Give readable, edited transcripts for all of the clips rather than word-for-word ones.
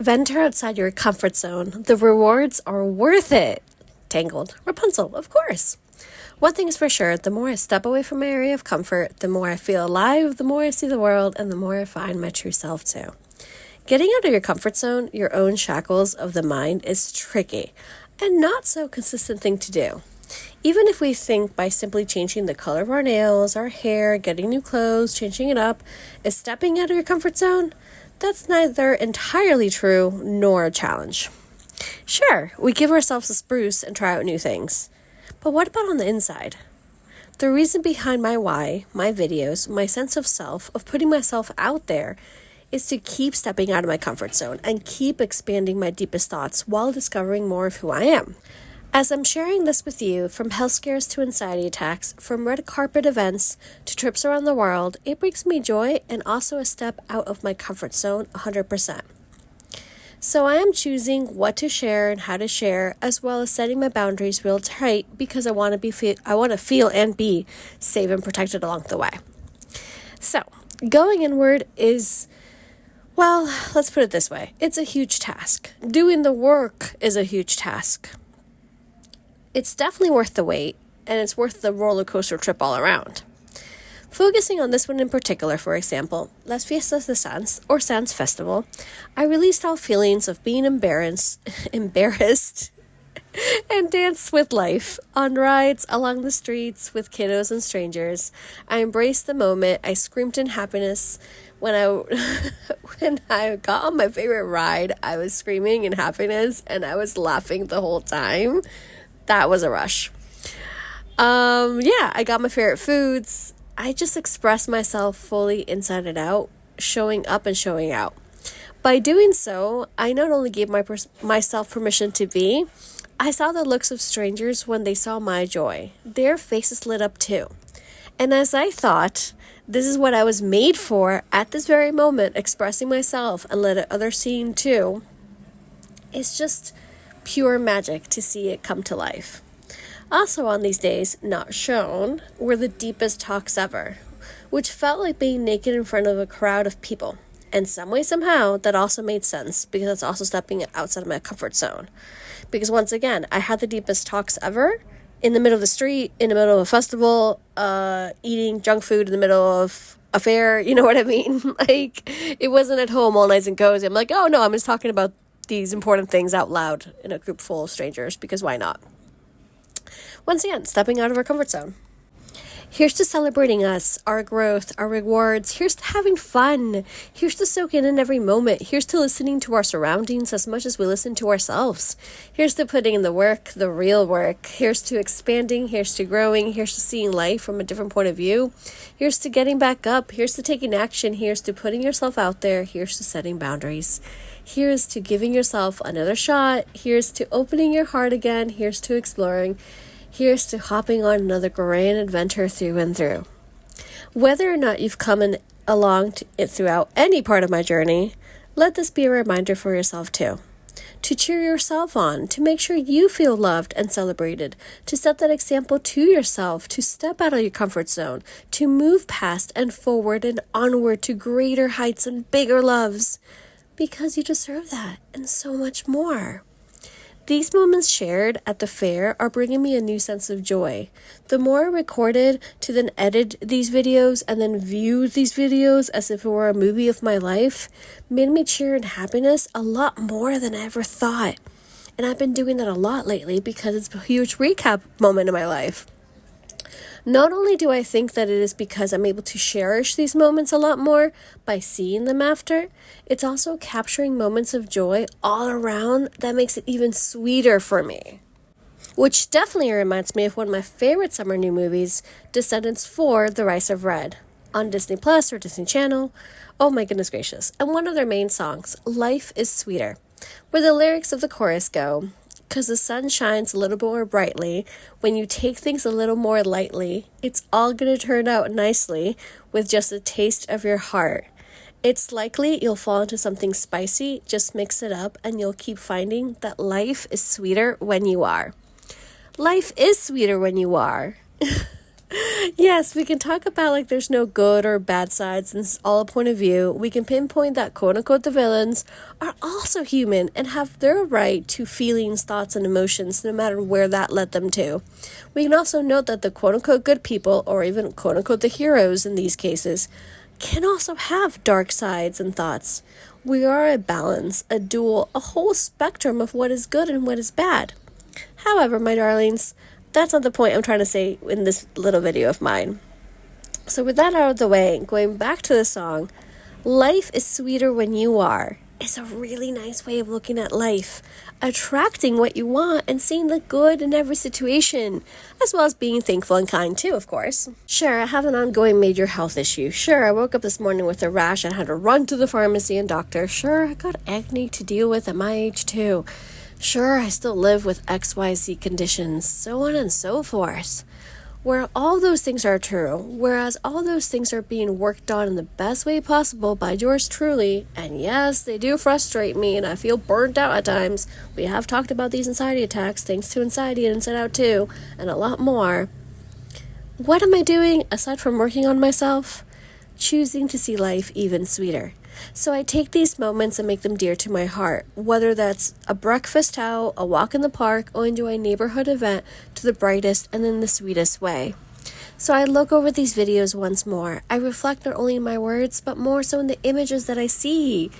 Venture outside your comfort zone. The rewards are worth it. Tangled. Rapunzel, of course. One thing is for sure, the more I step away from my area of comfort, the more I feel alive, the more I see the world, and the more I find my true self too. Getting out of your comfort zone, your own shackles of the mind, is tricky and not so consistent thing to do. Even if we think by simply changing the color of our nails, our hair, getting new clothes, changing it up, is stepping out of your comfort zone, that's neither entirely true nor a challenge. Sure, we give ourselves a spruce and try out new things. But what about on the inside? The reason behind my why, my videos, my sense of self, of putting myself out there, is to keep stepping out of my comfort zone and keep expanding my deepest thoughts while discovering more of who I am. As I'm sharing this with you, from health scares to anxiety attacks, from red carpet events to trips around the world, it brings me joy and also a step out of my comfort zone 100%. So I am choosing what to share and how to share, as well as setting my boundaries real tight because I want to feel and be safe and protected along the way. So going inward is, well, let's put it this way. It's a huge task. Doing the work is a huge task. It's definitely worth the wait, and it's worth the roller coaster trip all around. Focusing on this one in particular, for example, Las Fiestas de Sants, or Sants Festival, I released all feelings of being embarrassed, and danced with life on rides along the streets with kiddos and strangers. I embraced the moment. I screamed in happiness. When I got on my favorite ride, I was screaming in happiness, and I was laughing the whole time. That was a rush. I got my favorite foods. I just expressed myself fully inside and out, showing up and showing out. By doing so, I not only gave myself permission to be, I saw the looks of strangers when they saw my joy. Their faces lit up too. And as I thought, this is what I was made for at this very moment, expressing myself and let others see too, it's just pure magic to see it come to life. Also on these days, not shown, were the deepest talks ever, which felt like being naked in front of a crowd of people. And some way, somehow, that also made sense because that's also stepping outside of my comfort zone. Because once again, I had the deepest talks ever in the middle of the street, in the middle of a festival, eating junk food in the middle of a fair, you know what I mean? Like, it wasn't at home all nice and cozy. I'm like, oh no, I'm just talking about these important things out loud in a group full of strangers, because why not? Once again, stepping out of our comfort zone. Here's to celebrating us, our growth, our rewards. Here's to having fun. Here's to soaking in every moment. Here's to listening to our surroundings as much as we listen to ourselves. Here's to putting in the work, the real work. Here's to expanding. Here's to growing. Here's to seeing life from a different point of view. Here's to getting back up. Here's to taking action. Here's to putting yourself out there. Here's to setting boundaries. Here's to giving yourself another shot. Here's to opening your heart again. Here's to exploring. Here's to hopping on another grand adventure through and through. Whether or not you've come along throughout any part of my journey, let this be a reminder for yourself too. To cheer yourself on, to make sure you feel loved and celebrated, to set that example to yourself, to step out of your comfort zone, to move past and forward and onward to greater heights and bigger loves, because you deserve that and so much more. These moments shared at the fair are bringing me a new sense of joy. The more I recorded to then edit these videos and then view these videos as if it were a movie of my life made me cheer in happiness a lot more than I ever thought. And I've been doing that a lot lately because it's a huge recap moment in my life. Not only do I think that it is because I'm able to cherish these moments a lot more by seeing them after, it's also capturing moments of joy all around that makes it even sweeter for me. Which definitely reminds me of one of my favorite summer new movies, Descendants 4, The Rise of Red, on Disney Plus or Disney Channel. Oh my goodness gracious. And one of their main songs, Life is Sweeter, where the lyrics of the chorus go, because the sun shines a little more brightly, when you take things a little more lightly, it's all going to turn out nicely with just a taste of your heart. It's likely you'll fall into something spicy, just mix it up, and you'll keep finding that life is sweeter when you are. Life is sweeter when you are. Yes, we can talk about like there's no good or bad sides and it's all a point of view. We can pinpoint that quote unquote the villains are also human and have their right to feelings, thoughts, and emotions no matter where that led them to. We can also note that the quote unquote good people, or even quote unquote the heroes in these cases, can also have dark sides and thoughts. We are a balance, a dual, a whole spectrum of what is good and what is bad. However, my darlings, that's not the point I'm trying to say in this little video of mine. So with that out of the way, going back to the song, life is sweeter when you are. It's a really nice way of looking at life, attracting what you want and seeing the good in every situation, as well as being thankful and kind too, of course. Sure, I have an ongoing major health issue. Sure, I woke up this morning with a rash and had to run to the pharmacy and doctor. Sure, I got acne to deal with at my age too. Sure, I still live with XYZ conditions, so on and so forth. Where all those things are true, whereas all those things are being worked on in the best way possible by yours truly, and yes, they do frustrate me and I feel burnt out at times. We have talked about these anxiety attacks, thanks to Anxiety and Inside Out 2, and a lot more. What am I doing aside from working on myself? Choosing to see life even sweeter. So I take these moments and make them dear to my heart, whether that's a breakfast out, a walk in the park, or enjoy a neighborhood event to the brightest and in the sweetest way. So I look over these videos once more. I reflect not only in my words, but more so in the images that I see.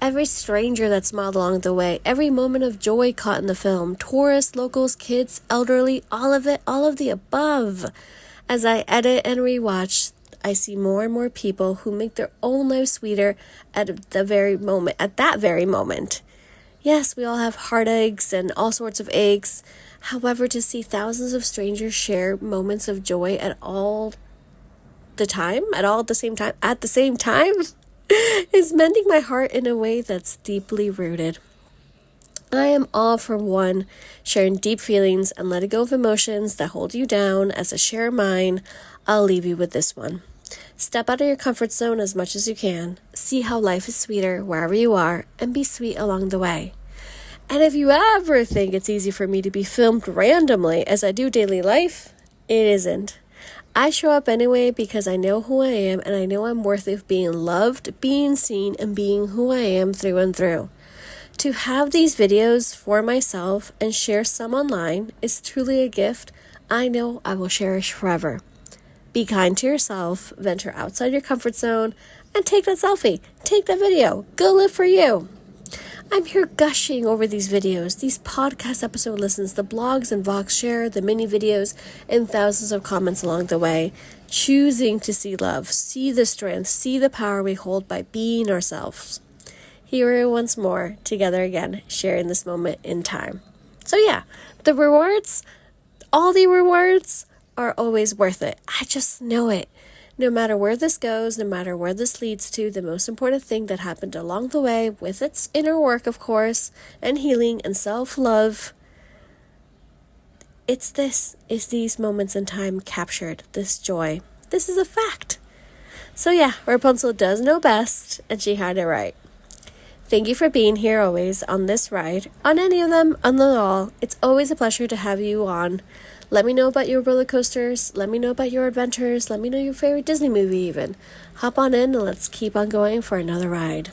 Every stranger that smiled along the way, every moment of joy caught in the film, tourists, locals, kids, elderly, all of it, all of the above. As I edit and rewatch, I see more and more people who make their own lives sweeter at that very moment. Yes, we all have heartaches and all sorts of aches. However, to see thousands of strangers share moments of joy at the same time, is mending my heart in a way that's deeply rooted. I am all for one, sharing deep feelings and letting go of emotions that hold you down. As I share mine, I'll leave you with this one. Step out of your comfort zone as much as you can. See how life is sweeter wherever you are, and be sweet along the way. And if you ever think it's easy for me to be filmed randomly as I do daily life, it isn't. I show up anyway because I know who I am and I know I'm worthy of being loved, being seen, and being who I am through and through. To have these videos for myself and share some online is truly a gift I know I will cherish forever. Be kind to yourself, venture outside your comfort zone, and take that selfie, take that video, go live for you. I'm here gushing over these videos, these podcast episode listens, the blogs and vlogs shared, the mini videos, and thousands of comments along the way, choosing to see love, see the strength, see the power we hold by being ourselves. Here we are once more, together again, sharing this moment in time. So yeah, all the rewards, are always worth it. I just know it. No matter where this goes, no matter where this leads to, the most important thing that happened along the way, with its inner work, of course, and healing and self-love, it's these moments in time captured, this joy. This is a fact. So yeah, Rapunzel does know best, and she had it right. Thank you for being here always on this ride, on any of them, on them all. It's always a pleasure to have you on. Let me know about your roller coasters. Let me know about your adventures. Let me know your favorite Disney movie even. Hop on in and let's keep on going for another ride.